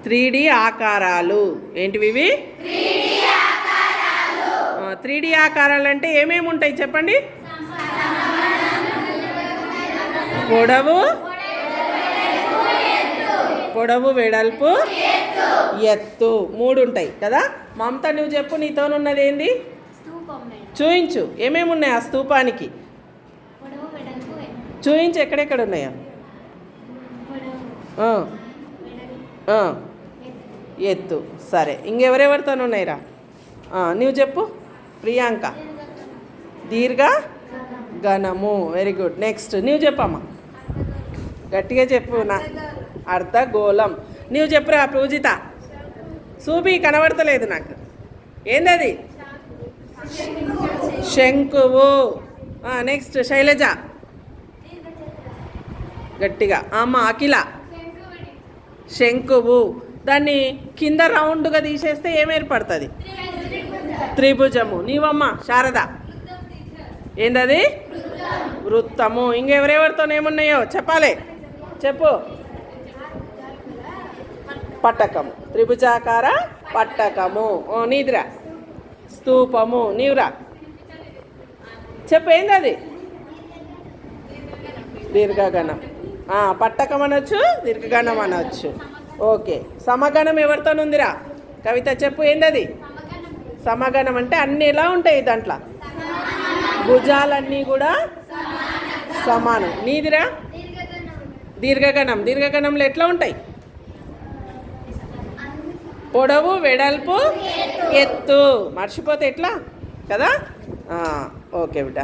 3D ఆకారాలు ఏంటివి ఇవి? 3D ఆకారాలు అంటే ఏమేమి ఉంటాయి చెప్పండి? పొడవు, వెడల్పు, ఎత్తు 3 ఉంటాయి కదా. మమత నువ్వు చెప్పు, నీతోనున్నది ఏంది? చూయించు, ఏమేమి ఉన్నాయి ఆ స్తూపానికి? చూయించు, ఎక్కడెక్కడ ఉన్నాయా? ఎత్తు. సరే, ఇంకెవరెవరితో ఉన్నాయిరా? నువ్వు చెప్పు ప్రియాంక. దీర్ఘ గణము. Very good. నెక్స్ట్ నువ్వు చెప్పమ్మా, గట్టిగా చెప్పు. అర్ధగోళం. నువ్వు చెప్పురా పూజిత. సూపి కనబడతలేదు నాకు. ఏందది? శంకువు. నెక్స్ట్ శైలజ, గట్టిగా. అఖిల. శంకువు. దాన్ని కింద రౌండ్గా తీసేస్తే ఏం ఏర్పడుతుంది? త్రిభుజము. నీవమ్మ శారద, ఏందది? వృత్తము. ఇంకెవరెవరితో ఏమున్నాయో చెప్పాలి, చెప్పు. పట్టకము, త్రిభుజాకార పట్టకము. నీదిరా స్తూపము. నీవురా చెప్పు, ఏందది? దీర్ఘగణం. పట్టకం అనొచ్చు, దీర్ఘగణం అనొచ్చు. ఓకే. సమగణం ఎవరితో ఉందిరా? కవిత చెప్పు, ఏందది? సమగణం అంటే అన్నీ ఎలా ఉంటాయి దాంట్లో? భుజాలన్నీ కూడా సమానం. నీదిరా? దీర్ఘగణం. దీర్ఘగణంలో ఎట్లా ఉంటాయి? పొడవు, వెడల్పు, ఎత్తు. మర్చిపోతే ఎట్లా కదా. ఓకే బిడ్డ.